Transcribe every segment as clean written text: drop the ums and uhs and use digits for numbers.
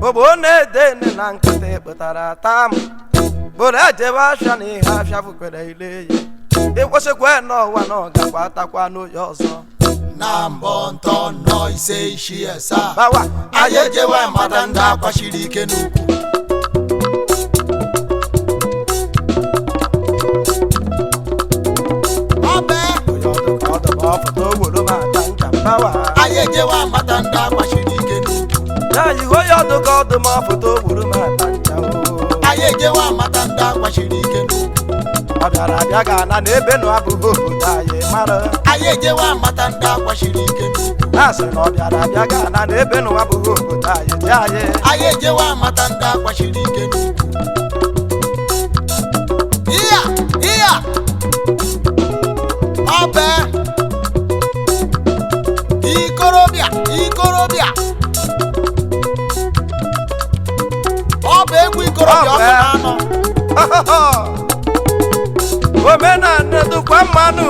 Obonedene na nkete kpụtara tam bụrụ ejebe afịa na ihe afịa bụkwere ile ya ịkwụsịkwa n'ọwa na ọ gakwa atakwa n'oye ọzọ na mbọ ntọ nọ ise ishi asaa bawa anyị ejewe mmadụ ndị akwachiri ike n'ukwu anyị ejewe mmadụ ndị akwachiri ike n'ukwu ya yiho ya ọdụka ọdụ ma foto gburu m ata ncha anyị ejewe mmadụ ndị akwachiri ike n'ukwu ọ bịara abịa ga na n'ebe nụ abụghị obodo anyị mara anyị ejewe mmadụ ndị akwachiri ike n'ukwu ha sị na ọ bịara abịa ga na n'ebe nụ abụghị obodo anyị dị anyị ejewe mmadụ ndị akwachiri ike n'ukwu iya ọbe ikorobịa ọ bụ egwu ikorobịa ọkụ na-anọ omenala dụkwa mmanụ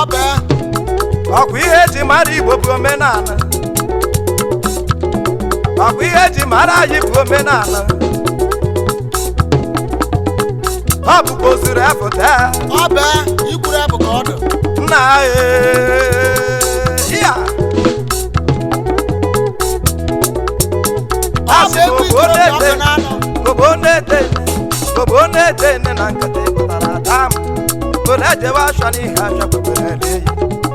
ọbe ọkwa ihe eji mara Igbo bụ omenala ọkwa ihe eji mara anyị bụ omenala ọ bụkwa ozuru efụta ọbe ikwuru ebụ ka ọ dị nna ya obonedene na nkata pụtara adam bụrụ ejebe afịa n'ihe afịa kwekwere ele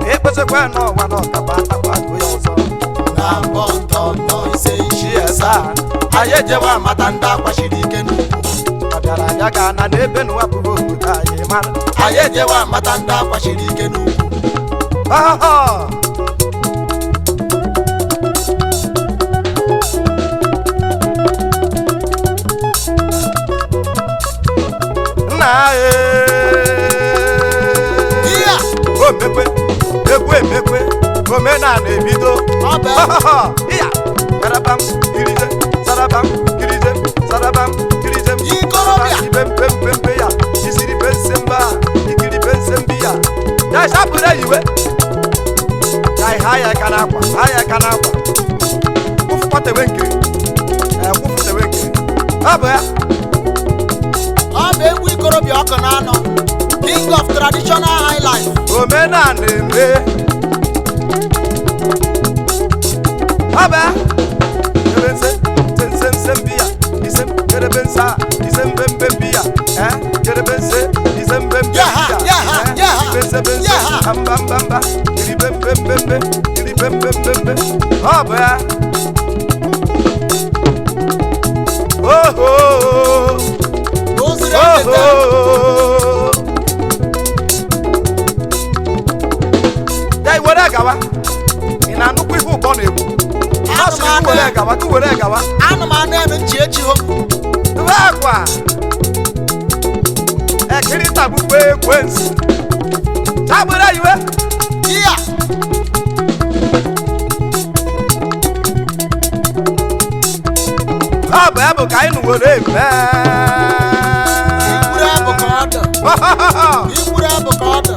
ya ekpesikwa n'ọwa na ọkaba atakwa agụ ya ọzọ na mbọ ntọ nọ ise ishi asaa anyị ejewe amata ndị akwachiri ike n'ukwu ọ bịara abịa ga na n'ebe nụwa bụrụ obodo anyị mara anyị ejewe amata ndị akwachiri ike n'ukwu emekwe omenala ebido iya sarabam kirize sarabam kirize sarabam kirize ikorobịa ibempempempe ya isiri bensemba ikiri bensembi ya ya sapụrụ iwe ya haya kana akwa kwụfụtewe nkiri ọ bụ ya ọ bụ egwu ikorobịa ọkụ na-anọ king of traditional high life omenala eme aba kerense sensembiya isem kerebensa isembembembiya kerebense isembembembiya bensebense ambambamba kiribembembembe aba oho dai were gawa ina nukwu ihe ụbọ na-egbu were gawa anụmanụ eme nchi echi ho akwa ekiri tabukwe ekwensu tagbere iwe iya ọ bụ ya bụ ka anyị nụwere eme ikwuru abụ ka ọ dị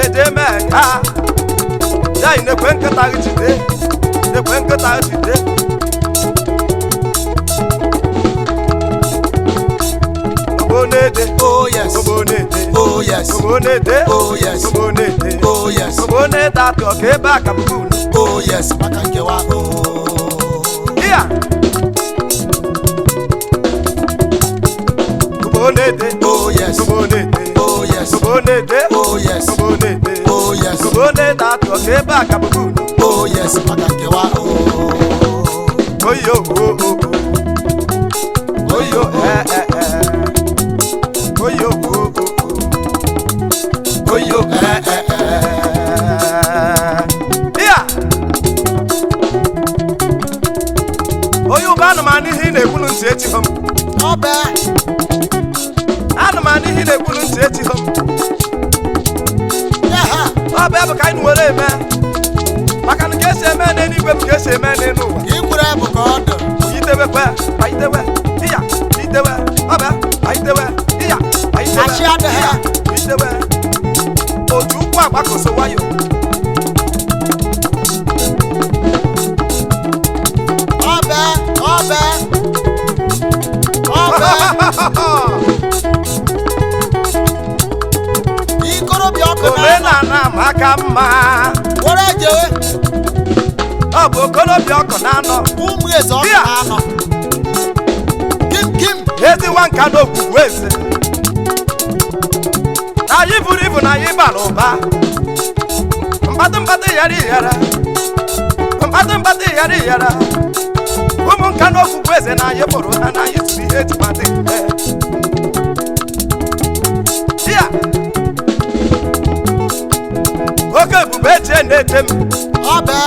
edemeka ya na-ekwe nkịta gị jide obonede oh yes obonede atọ ka ebe a ka bụ oh yes maka nkewa iya obonede oh yes obonede atọ ka ebe a ka bụ oh yes maka nkewa oyo oyo iya oyo bụ anụmanụ ihe ị na-ekwulu ntị echighọ m anụmanụ ihe ị na-ekwulu ntị echighọ m ọ bụ ebe ka anyị nwere eme maka na ka esi eme n'eluigwe bụ ka esi eme n'elu ụwa ikwuru ebụ ka ọ dị itewe iya itewe ọ bụ Baitewe, iya, baitewe. Achị adịghị ya. Baitewe. Otu ukwu agbakoso wayo. Ọbẹ. Ikorobịa ọkụ Omenala maka mma. were jewe Ọ bụ okorobịa ọkụ na-anọ. ụmụ eze ọkụ na-anọ. Kim. Ezi nwa nka n'okwukwu eze. Na anyị buru ibu na anyị bara ụba. Mkpatụ yara iyara. Mkpatụ yara iyara. Ụmụ nka n'okwukwu eze na anyị bụrụ ha na anyị tụrụ ihe ejimadị mfe. Ya. Oke ebube eche na-ete m. Ọbẹ.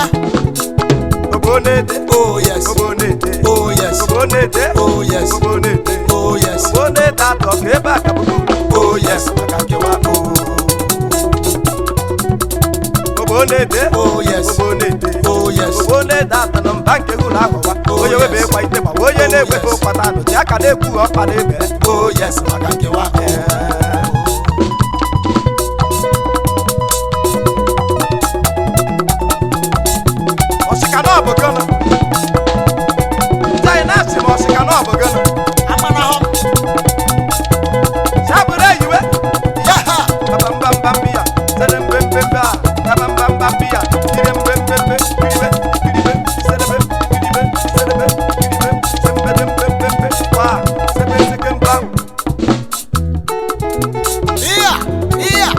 Obo na-ete. Oh yes. Obo na-ete. Oh yes. Obo na-ete. Oh yes. Obo na-ete. Oh yes. Obo na-ete atọ ka ebe a ka bụ. Oh yes. Maka nkewa. Obo na-ete. Oh yes. Obo na-ete. Oh yes. Obo na-ete atọ na mba nke ụlọ ahụwa. Oh Onye yes. webe ịkwa ite ma onye na-egwefe ụkwata anụ ji aka na-ekwu ọkpa na-ebe. Oh yes. Maka nkewa. Ọsịka na ọ bụ gịnị? Ndị anyị na-asị ma ọsịka na ọ bụ gịnị? Amana hɔ. Sabere eyiwe. Yaha. Babambambambia, selembembemba, babambambambia, kirembembembe, kiribe, selebe, sembedembembembe, wa, sebesekemba. Iya.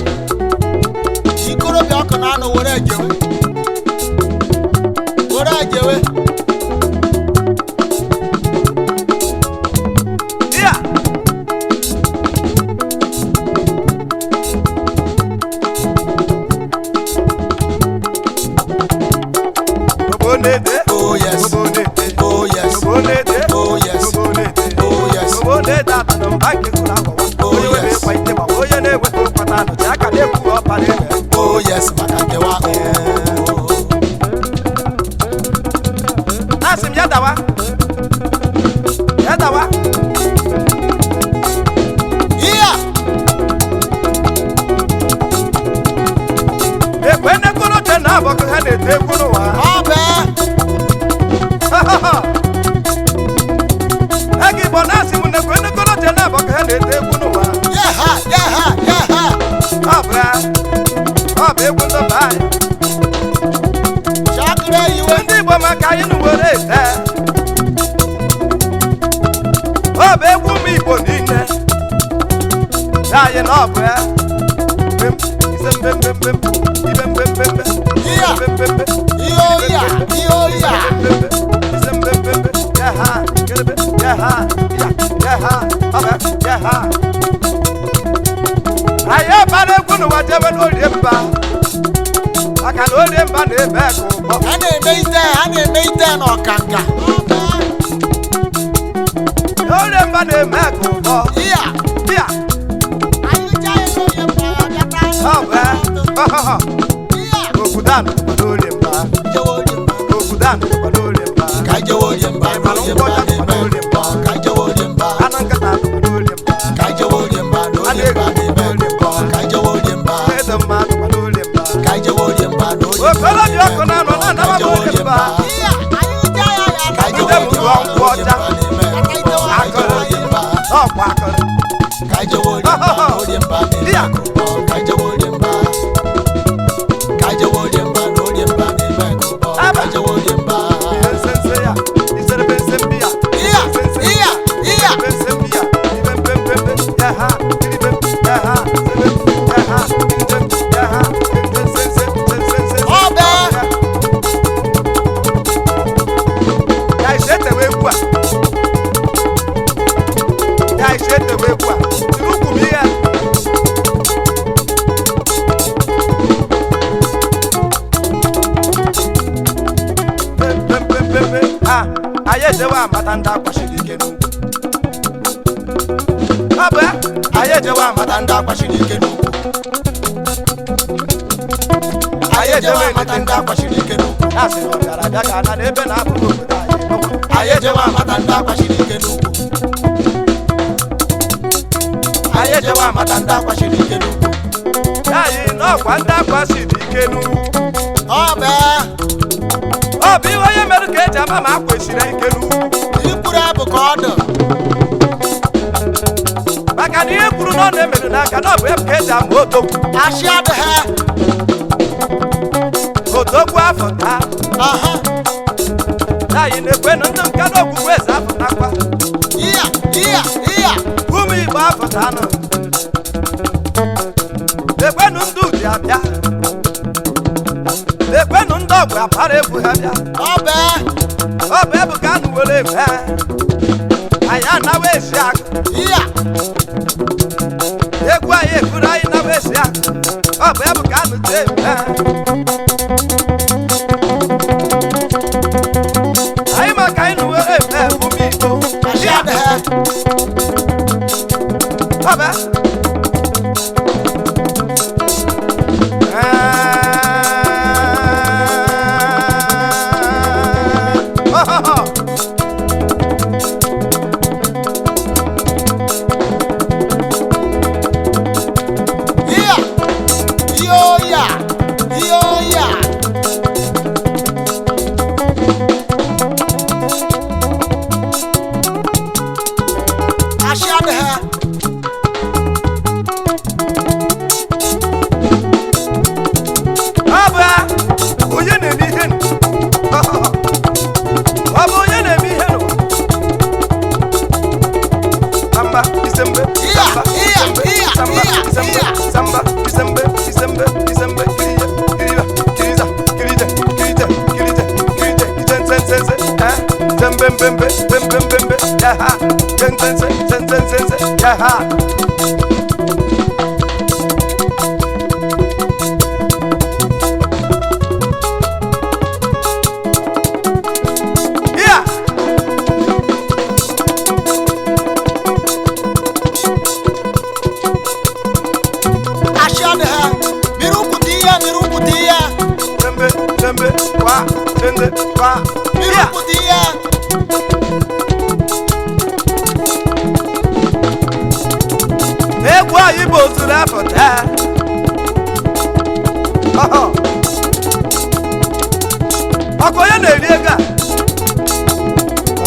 Ikorobịa ọkụ na-anọ were jewe. Iya. Obonede. Oh yes. Obonede. Oh yes. Obonede. Oh yes. Obonede. Oh yes. Obonede atọ na mba nke ụlọ akwụkwọ. Oh Onye webe yes. ịkwa ite ma onye na-egwefe ụkwata anụ ji aka na-ekwu ọkpa na-ebe. Oh yes. Maka nkewa. Asị m ya dawa. Ya dawa. Iya. Ekwe nekoro te na abọkụ ha na-ete egwu n'ụwa. Ọbẹ. Egi bụ na asị m na ekwe nekoro te na abọkụ ha na-ete egwu n'ụwa. Yaha. Ọ bụ ya. Ọ bụ egwu ndị be anyị. Chakere iwe. Ndị Igbo maka anyị n'ugboro ete. Ọ bụ egwu ụmụ Igbo niile. Ya anyị na ọ bụ ya. Ise mbembembem. Ibe mbembembe. Iya. Mbembembe. Iyo ya. Anyị bara egwu n'ụwa jebe n'orie mba maka na orie mba na-ebe ka ụgbọ. Ha na-eme ite n'ọkanga. Orie mba na-eme ka ụgbọ. Iya. Bịa, ọ bụ ya. Iya. Okwudanụ nọ n'orie mba. Okwudanụ nọ n'orie mba. Ka jewe orie mba. Ịmanụ nkwọcha nọ n'orie mba. Ka jewe orie mba. Anụ nkịta nọ n'orie mba. Ka jewe orie mba. N'orie mba n'ime nkụkọ. Ka jewe orie mba. Eze mmadụ nọ n'orie mba. Ka jewe orie mba. N'orie mba. Okorobịa ọkụ na-anọ na-anaba n'orie mba. Ka jewe orie mba. Nkwụ ọcha. Akụrụ. N'ọkwa akụrụ. Ka jewe orie mba. N'orie mba n'ime nkụkọ. Ka jewe orie mba. Ka jewe orie mba. N'orie mba n'ime nkụkọ. Ka jewe orie mba. Ihe nsense ya. Iserebe nsembi ya. Iya. Iya. Iya. Nsembi ya. Ibe mbembembe. Ya ha. Iribe. Ya ha. Sebe. Ya ha. Njem. Ya ha. Nsense. Ọbẹ. Ya ise etewe egwu a. Ya ise etewe egwu a. Tiri ukwu m ihe. Mbembembembe. Ha. Anyị ejewe amata ndị akwachiri ike n'ugwu. Ọ bụ ya. Anyị ejewe amata ndị akwachiri ike n'ugwu. Anyị ejewe amata ndị akwachiri ike n'ugwu. Ya sị na ọ bịara abịa ka ana n'ebe na-abụghị obodo anyị. Anyị ejewe amata ndị akwachiri ike n'ugwu. anyị ejewa amata ndị akwachiri ike n'ugwu anyị n'ọkwa ndị akwasiri ike n'ugwu ọ bee ọ bụ ihe onye mere ka eji ama ma akwesịrị ike n'ugwu ikwuru abụ ka ọ dị maka na ihe kwuru na ọ na-emerụ n'aka na ọ bụ ebe ka eji ama odogwu ashị adịghị odogwu afọ taa anyị na-ekwenụ ndị nka na okwukwe eze afọ takwa iya ụmụ Igbo afọ tanụ ekwenụ ndị ụdị abịa ekwenụ ndị ọgwụ apara egwu ha bịa ọ bee ọ bụ ebu ka anụ were eme anyị anawa esi akụ iya egwu anyị eburu anyị nawa esi akụ ọ bụ ebu ka anụ ji eme anyị maka anyị were eme ụmụ Igbo ashị adịghị ọ bụ egwu anyị bụ ozuru afọ taa ọ bụ onye na-eri ego a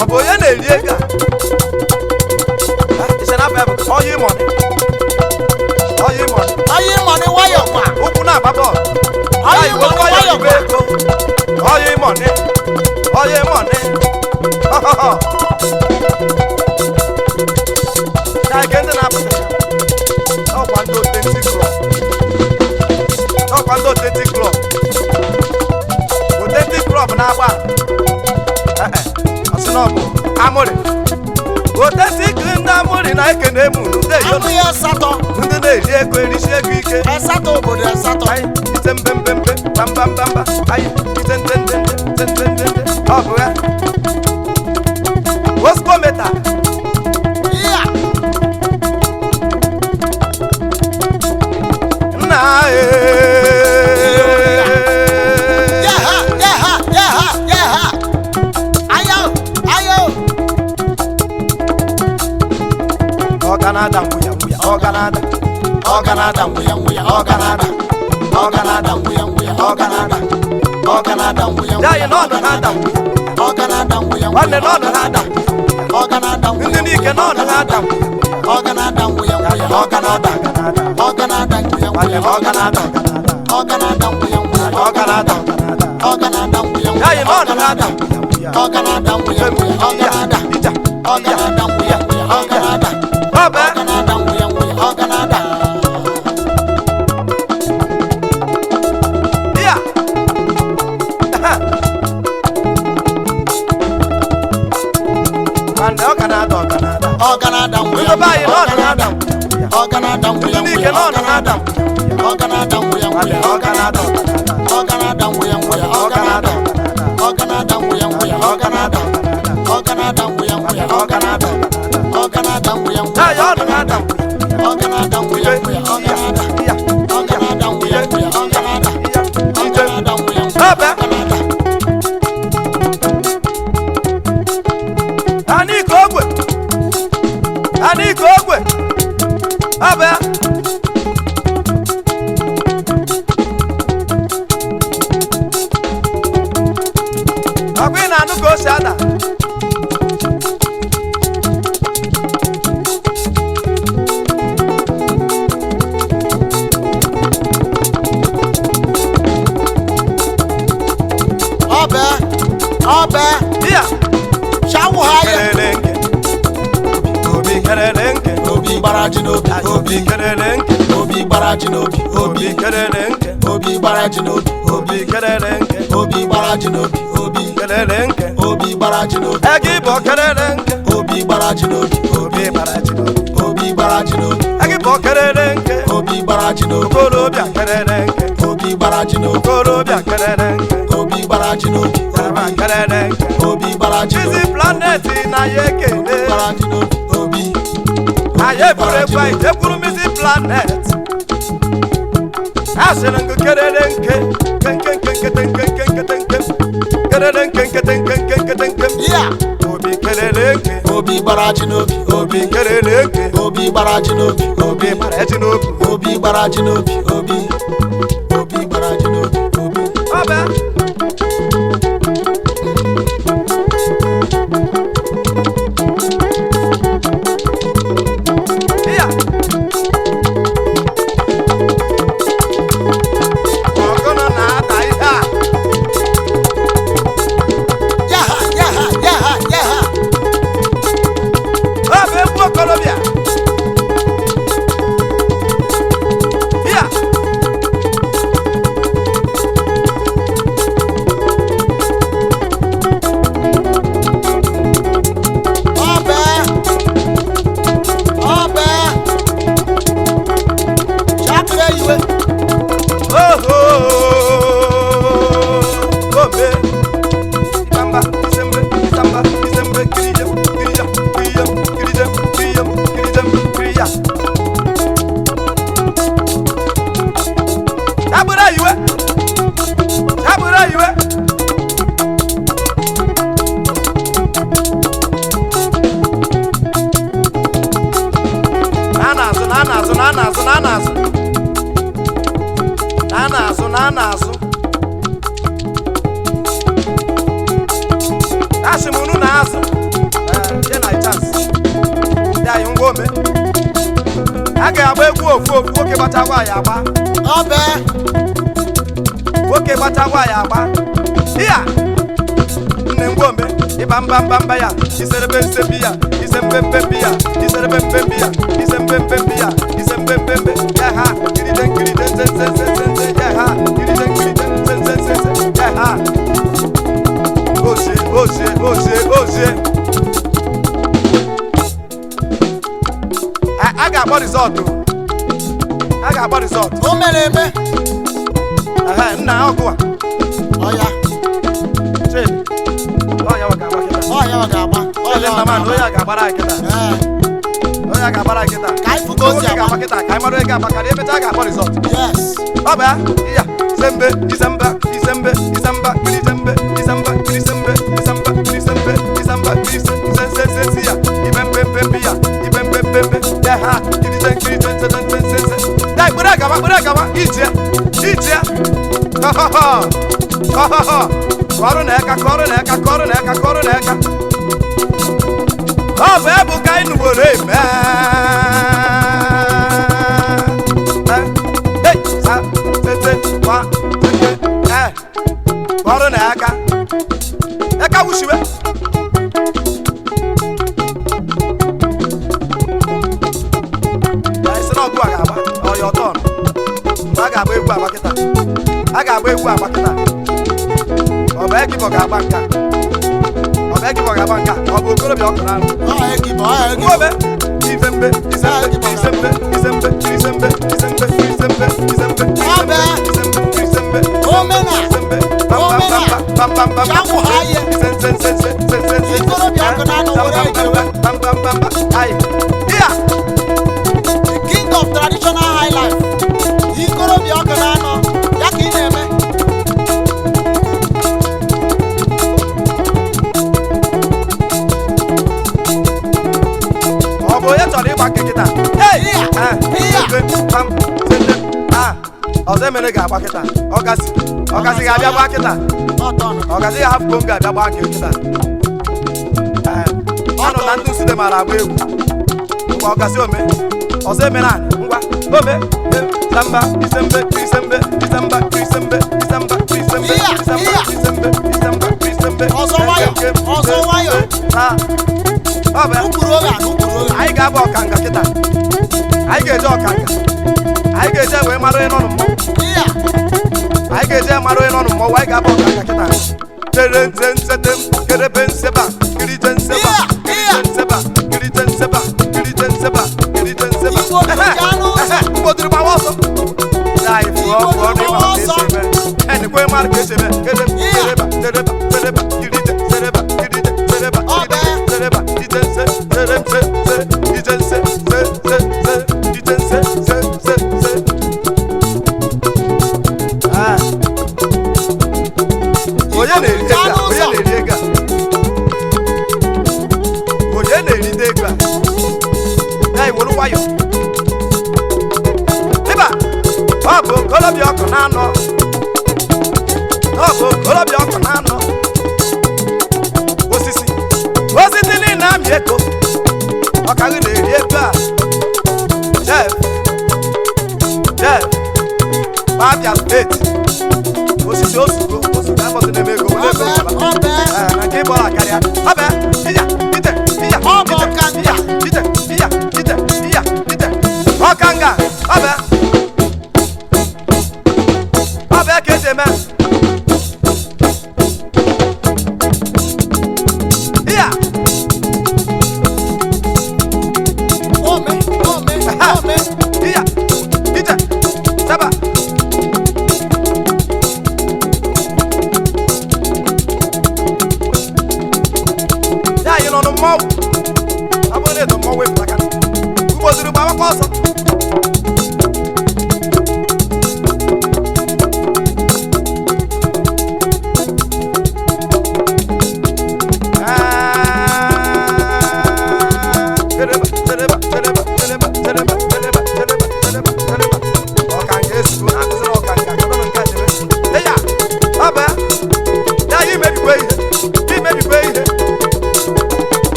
ọ bụ onye na-eri ego a onye ịmọnị nwayọ kwa ụkwụ na-agba bọọlụ onye ịmọnị nwayọ kwa ego onye ịmọnị na-ege ndị na-apụta ọkwa ndị Authentic Club Authentic Club na-agba ọsị na ọ bụ Amụrị Authentic ndị Amụrị na-ekene emu ndị na-eri ego erisi ego ike asatọ obodo asatọ ite mbembembe bambambamba anyị ite ndendende ọ bụ ya oskometa nna ọganada nwuya ọganada nwuya ọganada nwuya yayi n'ọnụ na-ada ọganada nwuya nwanne n'ọnụ na-ada ọganada nwuya ndị n'ike n'ọnụ na-ada ọganada nwuya ọganada ọganada nwuya nwanne m ọganada ọganada nwuya ọganada ọganada nwuya yayi n'ọnụ na-ada ọganada nwuya ọganada ija ọganada nwuya ọganada ọbẹ ọganada nwuya ọganada ya nwanne ọganada ọganada nwuya ndị be anyị n'ọnụ na-ada ọganada nwuya ndị n'ike n'ọnụ na-ada ọganada nwuya nwanne ọganada ọganada nwuya ọganada ọganada nwuya ọganada ọganada nwuya ọganada ọganada nwuya yayi ọnụ na-ada ọganada nwuya ọganada ọganada nwuya ọganada ọganada nwuya ọbẹ anyị ike ogwe Abịa. Ọkwa ị na-anụ ka o si ada. Ọbẹ. Iya. Shawu haye. Kerelenke. Obi kerelenke. Obi gbaraji n'obi. Obi kerelenke. Obi gbaraji n'obi. Obi kerelenke. Obi gbaraji n'obi. Obi kerelenke. Obi gbaraji n'obi. Obi Kerelenke. Obi gbaraji n'obi. Egi bo kerelenke. Obi gbaraji n'obi. Obi baraji n'obi. Obi gbaraji n'obi. Egi bo kerelenke. Obi gbaraji n'obi. Okorobịa kerelenke. Obi gbaraji n'obi. Okorobịa kerelenke. Obi gbaraji n'obi. Yaba kerelenke. Obi gbaraji n'obi. Chizi planet na ya ekele. Gbaraji n'obi. Obi. Anyị eburu egwu anyị jekwuru Music Planet. Asịrị ngụ kerelenke. Kenkenkenkenkenkenkenkenkenke. Kerelenkenkenkenkenkenkenke. Yeah. Obi kerelenke. Obi gbaraji n'obi. Obi kerelenke. Obi gbaraji n'obi. Obi baraji n'obi. Obi gbaraji n'obi. Obi. Obi gbaraji n'obi. Obi. Ọbịa. Iya. Ọgụnụ na-ata ihe a. Yaha yaha yaha yaha. Ọ bụ egwu okorobịa. Iya. Ọbẹ. Ọbẹ. Shakire iwe. Oho. Ome. Isamba, isembe, isamba, isembe, kirijem, kirijem, kirijem, kirijem, kirijem, kirijem, kirija. Tabura iwe. Tabura iwe. Na-azụ, na-azụ, na-azụ, na-azụ. Na-azụ. Asị m unu na-azụ. Je na chance. Ndị anyị ngwa ome. A ga-agba egwu ofu nwoke gbata nwaanyị agba. Ọbẹ. Nwoke gbata nwaanyị agba. Iya. Nne ngwa ome. Ịba mba ya. Iserebe nsebi ya. Isembembe ya. Iserebe mbembe ya. Isembembe ya. Isembembe. Ya ha. Kiride nzenzenzenzenze. Ya ha. Kiride nzenzenzenze. Ya ha. Ozie. A ga-agba rizọtụ. O mere eme. Nna ọgụ a. Ọya. Chidi. Ọya ọ ga-agba kịta. Ọya ọ ga-agba. Chidi nna man, onye a ga-agbara anyị kịta. Onye a ga-agbara anyị kịta. Ka anyị fụ ka o si Nwoke agba. ga-agba kịta, ka anyị mara onye ga-agba karịa emecha a ga-agba rizọtụ. Yes. Ọ bụ ya. Iya. Isembe, Isemba, Kirisembe, Kirisense ya. Ibembembe ya. Ya ha. Kirisense. Ya gbere gawa. Ije. Ho. Kọrụ na eka. Ọ bụ ebu ka anyị nụgboro eme. Kọrụ na eka wushiwe. Isi na ọgụ a ga-agba ọya ọtọ. A ga-agba egwu agba kịta. Ọ bụ Ekibọ ga-agba nka. Ọ bụ okorobịa ọkụ na anụ. Ọya Ekibọ. Ngwobe. Isembe. Omena. Shawu haye. Ikorobịa ọkụ na anụ were ejewe. Yeah. The king of traditional high life. Ikorobịa ọkụ na anụ. Ya ka ị na-eme. Ọ bụ onye chọrọ ịgba nkịta. Hey! pam sende ọzọ emere ga-agba kịta ọgasị ga-abịa gba kịta ọgasị ga-ahapụ Bongo abịa gba kịta ọ nọ na ndị Nsụde mara agba egwu ngwa ọgasị ome ọzọ emere anyị ngwa ome samba isembe krisembe isamba krisembe isamba krisembe isamba krisembe isamba krisembe ọzọ nwayọ anyị ga-abụ ọkanga kịta anyị ga-eje ọkanga anyị ga-eje wee mara onye nọ n'mmọnwụ anyị ga-eje mara onye nọ n'mmọnwụ anyị ga-abụ ọkanga kịta tere nze nsetem kerebe nseba kirije nseba kirije nseba kirije nseba kirije nseba kirije nseba mgbodiri gbawa ọsọ anyị fụọ n'ịma ọsọ ẹnìkwe mara ka esi eme kereba kereba kereba kirije sereba kirije sereba kirije sereba ije nse sere nse se ije nse se se se ije nse se se se onye na-eri ego onye na-erite ego ya iwere nwayọ ịba ọ bụ okolobịa ọkụ na-anọ osisi niile na-amị ego ọkaghị na-eri ego a Jeff Abia steeti osisi osugo abọtụ na-eme ego na nke ịgbọrọ akarịa ọbịa iya ite iya ite ọkanga ọbịa ka eji eme iya iya ite saba ya anyị nọ n'mmọnwụ abụrụ na-edo mmọnwụ epụtaka ugboziri gbawakwa ọsọ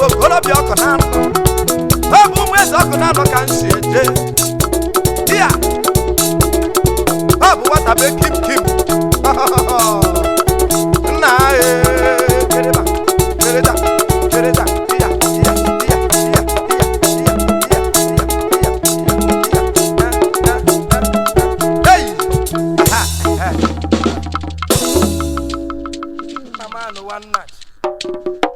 okolobịa ọkụ na-anọ ọ bụ ụmụ eze ọkụ na-anọ ka nsi eje ya ọ bụ nwata be kim nna kereba kereda kereda iya hey mama no one night